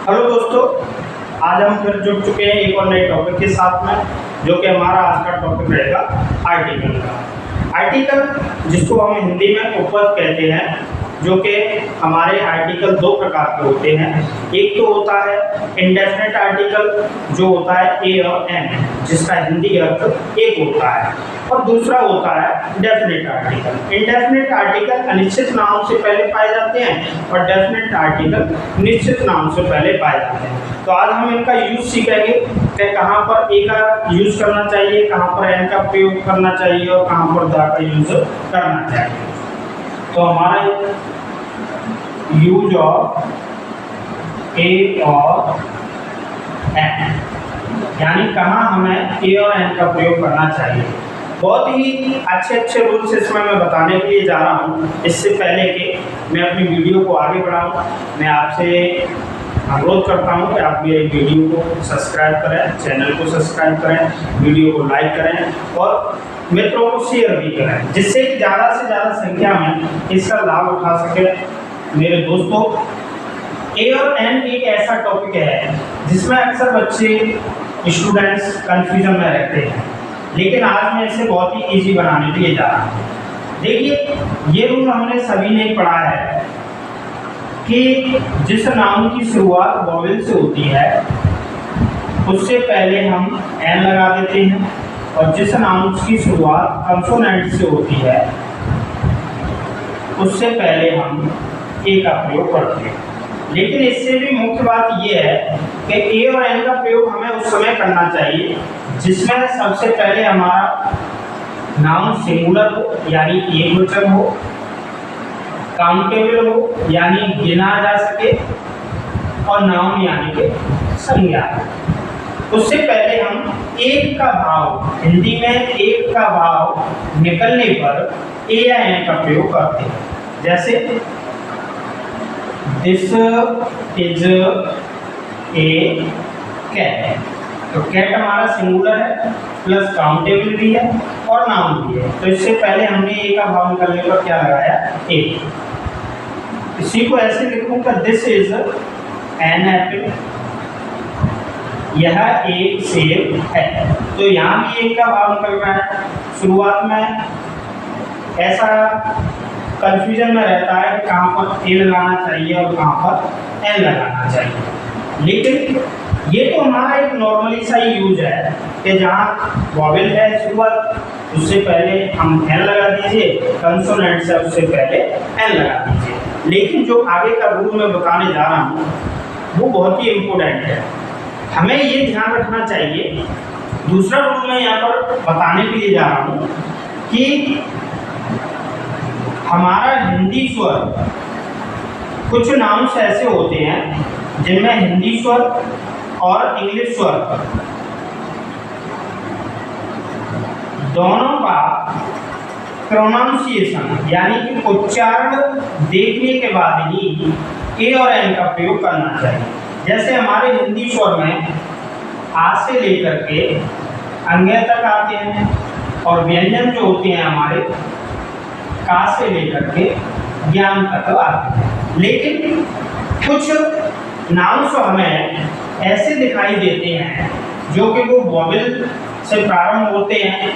Hello दोस्तों, आज हम फिर जुड़ चुके हैं एक और नए टॉपिक के साथ में, जो कि हमारा आज का टॉपिक रहेगा आर्टिकल का। आर्टिकल जिसको हम हिंदी में उपपद कहते हैं, जो कि हमारे आर्टिकल दो प्रकार के होते हैं। एक तो होता है इंडेफिनिट आर्टिकल, जो होता है ए और एन, जिसका हिंदी अर्थ एक होता है, और दूसरा होता है डेफिनिट आर्टिकल। इंडेफिनिट आर्टिकल अनिश्चित नाम से पहले पाए जाते हैं और डेफिनिट आर्टिकल निश्चित नाम से पहले पाए जाते हैं। तो आज हम इनका यूज सीखेंगे कि कहाँ पर ए का यूज करना चाहिए, कहाँ पर एन का प्रयोग करना चाहिए और कहाँ पर द का यूज करना चाहिए। तो हमारा यूज ऑफ ए और एन, यानी कहाँ हमें ए और एन का प्रयोग करना चाहिए। बहुत ही अच्छे रूल्स इसमें मैं बताने के लिए जा रहा हूँ। इससे पहले कि मैं अपनी वीडियो को आगे बढ़ाऊँ, मैं आपसे अनुरोध करता हूँ कि आप मेरे वीडियो को सब्सक्राइब करें, चैनल को सब्सक्राइब करें, वीडियो को लाइक करें और मित्रों को शेयर भी करें, जिससे कि ज़्यादा से ज़्यादा संख्या में इसका लाभ उठा सके। मेरे दोस्तों, ए और एन एक ऐसा टॉपिक है जिसमें अक्सर बच्चे स्टूडेंट्स कंफ्यूजन में रहते हैं, लेकिन आज मैं इसे बहुत ही इजी बनाने के लिए जा रहा हूँ। देखिए, ये रूल हमने सभी ने पढ़ा है कि जिस नाउन की शुरुआत वॉवेल से होती है उससे पहले हम एन लगा देते हैं, और जिस नाउन की शुरुआत कंसोनेंट से होती है उससे पहले हम ए का प्रयोग करते हैं। लेकिन इससे भी मुख्य बात यह है कि ए और एन का प्रयोग हमें उस समय करना चाहिए जिसमें सबसे पहले हमारा नाउन सिंगुलर हो, यानी एक वचन हो, काउंटेबल हो, यानी गिना जा सके, और नाउन यानी कि संज्ञा। उससे पहले हम एक का भाव, हिंदी में एक का भाव निकलने पर ए या एन का प्रयोग करते हैं। जैसे दिस इज ए कैट, तो कैट हमारा सिंगुलर है, प्लस काउंटेबल भी है और नाउन भी है, तो इससे पहले हमने ए का भाव निकलने पर क्या लगाया, ए। इसी को ऐसे लिखूंगा, दिस इज एन एप्पल, यह एक सेब है। तो यहाँ भी एक का भाव निकल रहा है। शुरुआत में ऐसा कंफ्यूजन में रहता है कि कहाँ पर ए लगाना चाहिए और कहाँ पर एन लगाना चाहिए, लेकिन ये तो हमारा एक नॉर्मली सा ही यूज है कि जहाँ वॉवेल है शुरुआत, उससे पहले हम एन लगा दीजिए, कंसोनेंट से उससे पहले एन लगा दीजिए। लेकिन जो आगे का रूल मैं बताने जा रहा हूँ वो बहुत ही इम्पोर्टेंट है, हमें ये ध्यान रखना चाहिए। दूसरा रूल मैं यहाँ पर बताने के लिए जा रहा हूँ कि हमारा हिंदी स्वर, कुछ नाउन्स ऐसे होते हैं जिनमें हिंदी स्वर और इंग्लिश स्वर दोनों का प्रोनाउंसिएशन, यानी कि उच्चारण देखने के बाद ही ए और एन का प्रयोग करना चाहिए। जैसे हमारे हिंदी स्वर में आ से लेकर के अंग्य तक आते हैं, और व्यंजन जो होते हैं हमारे का से लेकर के ज्ञान तक आते हैं। लेकिन कुछ नाउन्स हमें ऐसे दिखाई देते हैं जो कि वो वॉवेल से प्रारंभ होते हैं,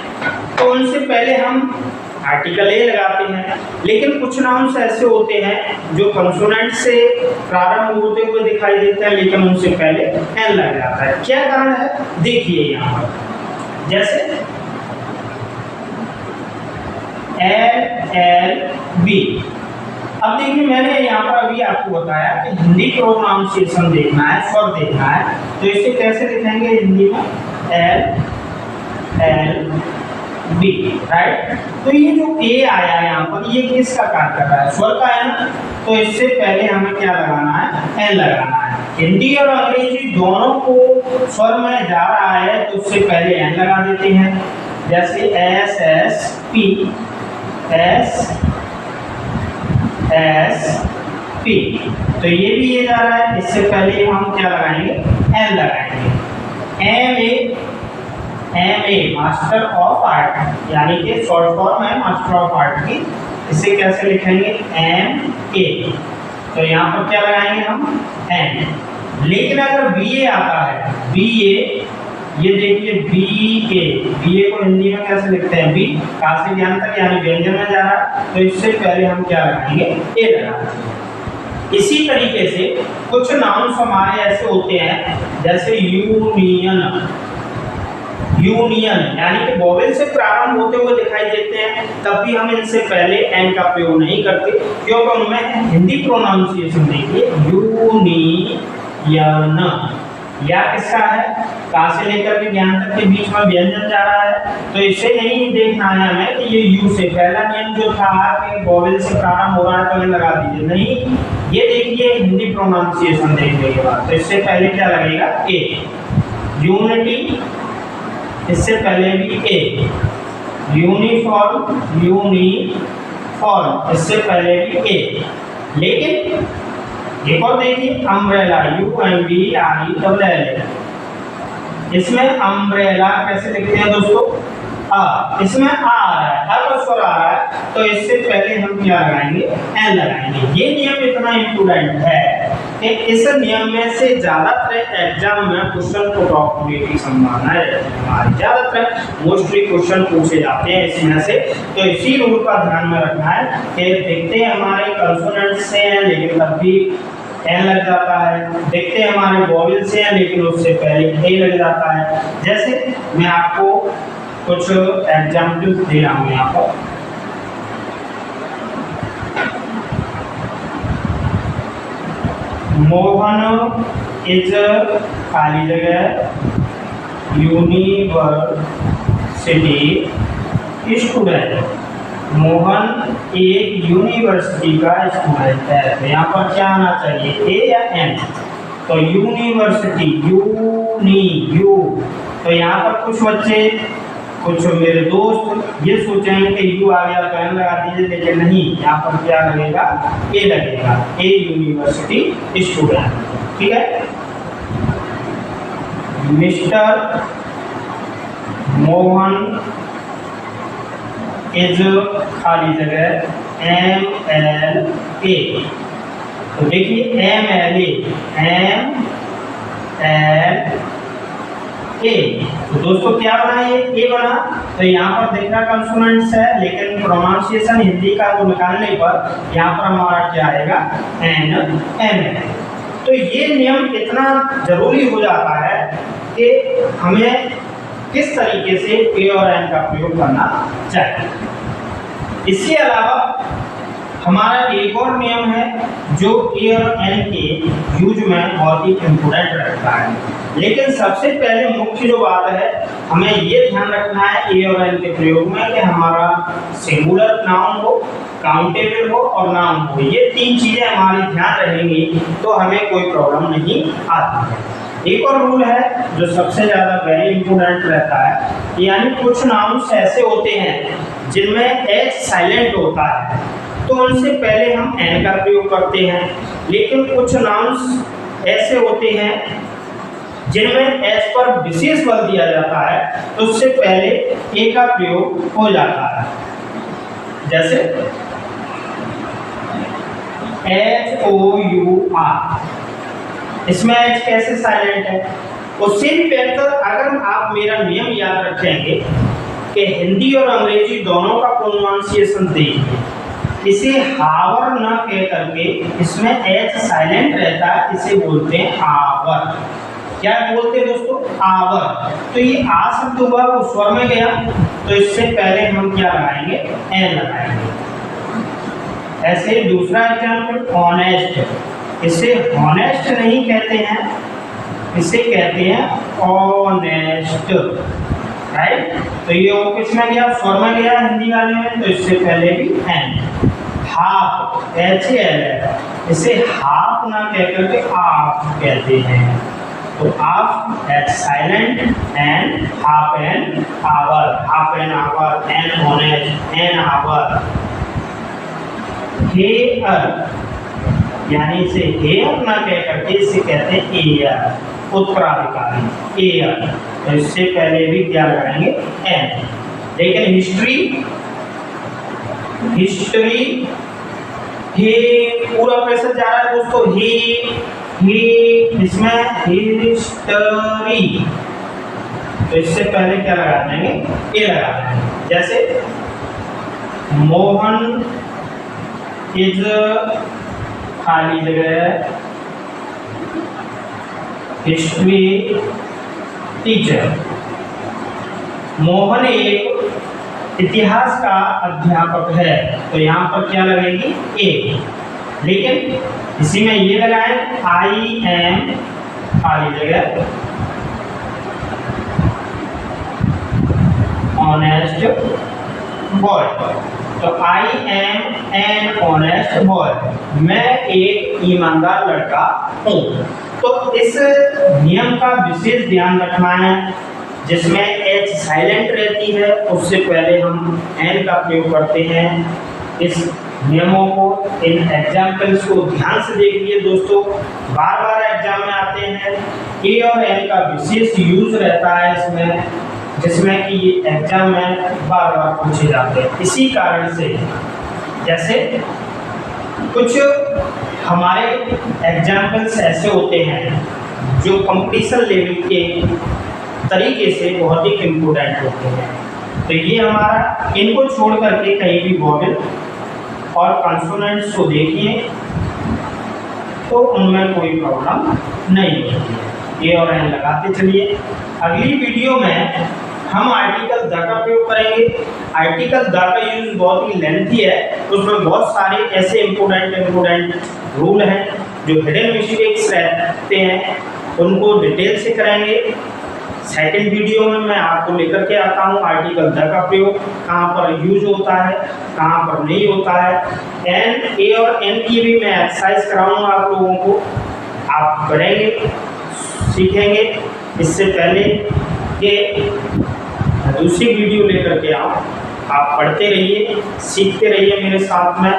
तो उनसे पहले हम आर्टिकल ए लगाते हैं। लेकिन कुछ नाउन्स ऐसे होते हैं जो कंसोनेंट से प्रारंभ होते हुए दिखाई देते हैं, लेकिन उनसे पहले एन लग जाता है। क्या कारण है, देखिए यहाँ पर, जैसे एल बी। अब देखिए, मैंने यहाँ पर अभी आपको बताया कि हिंदी प्रोनाउंसिएशन देखना है, स्वर देखना है, तो इसे कैसे लिखेंगे हिंदी में, एल बी, राइट। तो ये जो ए आया यहाँ पर, ये किसका कार्य कर रहा है, स्वर का है ना, तो इससे पहले हमें क्या लगाना है, एन लगाना है। हिंदी और अंग्रेजी दोनों को स्वर में जा रहा है, तो उससे पहले एन लगा देते हैं। जैसे S S P, S S P, तो ये भी ये जा रहा है, इससे पहले हम क्या लगाएंगे, एन लगाएंगे। M A master of art, यानी कि शॉर्ट फॉर्म है मास्टर ऑफ आर्ट की, इसे कैसे लिखेंगे, एम ए, तो यहाँ पर क्या लगाएंगे हम, एन। लेकिन अगर बी ए आता है, बी ए, ये देखिए बी ए को हिंदी में कैसे लिखते हैं, बी का से ज्ञान तक यानी व्यंजन में जा रहा है, तो इससे पहले हम क्या लगाएंगे, ए लगाएंगे। इसी तरीके से कुछ नाउन्स हमारे ऐसे होते हैं जैसे यूनियन, यूनियन यानी कि वोवेल से प्रारंभ होते हुए दिखाई देते हैं, तब भी हम इनसे पहले एन का प्रयोग नहीं करते, क्योंकि उनमें हिंदी प्रोनाउंसिएशन देखिए, यूनियन, या किसका है, का से लेकर के ज्ञान तक के बीच में व्यंजन जा रहा है, तो इसे नहीं देखना है हमें कि ये यू से, पहला नियम जो था कि वोवेल से प्रारंभ हो रहा है तो इन्हें लगा दीजिए, नहीं, ये देखिए हिंदी प्रोनाउंसिएशन देखने के बाद, तो इससे पहले क्या लगेगा, ए। यूनिटी, इससे पहले भी ए। यूनिफॉर्म, यूनिफॉर्म, इससे पहले भी ए। लेकिन एक और देखिए अम्ब्रेला, UMBRELLA, इसमें अम्ब्रेला कैसे लिखते हैं दोस्तों, आ, इसमें आ रहा है, आ का स्वर आ रहा है, तो इससे पहले हम क्या लगाएंगे, एन लगाएंगे। ये नियम इतना इम्पोर्टेंट है कि इस नियम में से ज्यादातर एग्जाम में क्वेश्चन पुट ऑफ होने की संभावना है हमारी, ज्यादातर मोस्टली क्वेश्चन पूछे जाते हैं इसमें से, तो इसी रूल का ध्यान में रखना है कि देखते हैं हमारे कंसोनेंट से हैं लेकिन तब भी एन लग जाता है, देखते हैं हमारे वोवेल से हैं लेकिन उससे पहले ए लग जाता है। जैसे मैं आपको कुछ एग्जाम्पल दे रहा हूँ यहाँ पर, मोहन इज खाली जगह यूनिवर्सिटी स्टूडेंट, मोहन एक यूनिवर्सिटी का स्टूडेंट है, तो यहाँ पर क्या आना चाहिए, ए या एन, तो यूनिवर्सिटी, यू, तो यहाँ पर कुछ बच्चे, कुछ मेरे दोस्त ये सोचेंगे कि यू आ गया तो एन लगा दीजिए, लेकिन नहीं, यहाँ पर क्या लगेगा, ए लगेगा, ए यूनिवर्सिटी स्टूडेंट, ठीक है। मिस्टर मोहन इज खाली जगह MLA, तो देखिए MLA, तो दोस्तों क्या बना, ये ए बना, तो यहाँ पर देखना कंसोनेंट्स है लेकिन प्रोनाउंसिएशन हिंदी का वो निकालने पर यहाँ पर हमारा क्या आएगा, एन। तो ये नियम इतना जरूरी हो जाता है कि हमें किस तरीके से ए और एन का प्रयोग करना चाहिए। इसके अलावा हमारा एक और नियम है जो ए और एन के यूज में बहुत ही इम्पोर्टेंट रहता है, लेकिन सबसे पहले मुख्य जो बात है हमें ये ध्यान रखना है ए और एन के प्रयोग में कि हमारा सिंगुलर नाउन हो, काउंटेबल हो और नाउन हो, ये तीन चीजें हमारी ध्यान रहेंगी तो हमें कोई प्रॉब्लम नहीं आती है। एक और रूल है जो सबसे ज्यादा वेरी इंपोर्टेंट रहता है, यानी कुछ नाउन्स ऐसे होते हैं जिनमें एच साइलेंट होता है तो उनसे पहले हम एन का प्रयोग करते हैं, लेकिन कुछ नाउन्स ऐसे होते हैं जिनमें एच पर विशेष बल दिया जाता है तो उससे पहले ए का प्रयोग हो जाता है। जैसे HOUR, इसमें एच कैसे साइलेंट है, उससे भी बेहतर अगर आप मेरा नियम याद रखेंगे कि हिंदी और अंग्रेजी दोनों का प्रोनाउंसिएशन देखिए, इसे हावर न कह करके इसमें एच साइलेंट रहता है, इसे बोलते हैं आवर। क्या बोलते हैं दोस्तों, आवर। तो ये आ शब्द हुआ वो स्वर में गया तो इससे पहले हम क्या लगाएंगे, एन लगाएंगे। ऐसे दूसरा एग्जाम्पल ऑनेस्ट, इसे हॉनेस्ट नहीं कहते हैं, इसे कहते हैं ऑनेस्ट, राइट। तो ये ओ किसमें गया, स्वर में गया हिंदी वाले में, तो इससे पहले भी एन। हाफ, HAL, इसे हाफ ना कहकर के आप कहते हैं, तो आप H silent and half an hour, half an hour, an honest, an hour. Hair, यानी इसे हेयर ना कह करके इसे कहते हैं एयर, उत्तराधिकारी, एयर, तो इससे पहले भी क्या लगाएंगे, एन। लेकिन हिस्ट्री, हिस्ट्री, हे पूरा प्रेशर जा रहा है दोस्तों, हे ही, इसमें हिस्टरी, तो इससे पहले क्या लगा देंगे, ए लगा देंगे। जैसे मोहन इज खाली जगह हिस्ट्री टीचर। मोहन एक इतिहास का अध्यापक है, तो यहाँ पर क्या लगेगी, ए। लेकिन इसी में ये लगाएं, आई एम खाली जगह ऑनेस्ट बॉय, तो I am an honest boy, मैं एक ईमानदार लड़का हूँ। तो इस नियम का विशेष ध्यान रखना है, जिसमें एच साइलेंट रहती है उससे पहले हम एन का प्रयोग करते हैं। इस नियमों को, इन एग्जाम्पल्स को ध्यान से देखिए दोस्तों, बार बार एग्जाम में आते हैं। ए और एन का विशेष यूज रहता है इसमें, जिसमें कि ये एग्जाम में बार बार पूछे जाते हैं। इसी कारण से जैसे कुछ हमारे एग्जाम्पल्स ऐसे होते हैं जो कंपटीशन लेवल के तरीके से बहुत ही इम्पोर्टेंट होते हैं, तो ये हमारा, इनको छोड़ करके कहीं भी वॉवेल और कॉन्सोनेंट्स को देखिए तो उनमें कोई प्रॉब्लम नहीं होती है। ए और एन लगाते चलिए। अगली वीडियो में हम आर्टिकल द का प्रयोग करेंगे। आर्टिकल द का यूज बहुत ही लेंथी है, उसमें बहुत सारे ऐसे इम्पोर्टेंट रूल हैं जो हिडन मिस्टेक्स रहते हैं, उनको डिटेल से करेंगे। सेकंड वीडियो में मैं आपको लेकर के आता हूँ आर्टिकल द का प्रयोग कहाँ पर यूज होता है, कहाँ पर नहीं होता है। एन, ए और एन की भी मैं एक्सरसाइज कराऊंगा आप लोगों को, आप करेंगे, सीखेंगे। इससे पहले कि दूसरी वीडियो लेकर के आप पढ़ते रहिए, सीखते रहिए मेरे साथ में।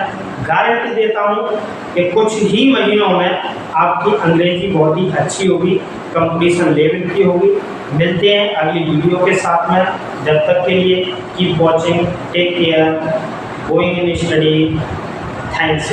गारंटी देता हूँ कि कुछ ही महीनों में आपकी अंग्रेजी बहुत ही अच्छी होगी, कंपटीशन लेवल की होगी। मिलते हैं अगली वीडियो के साथ में, जब तक के लिए keep watching, take care, going in study, thanks.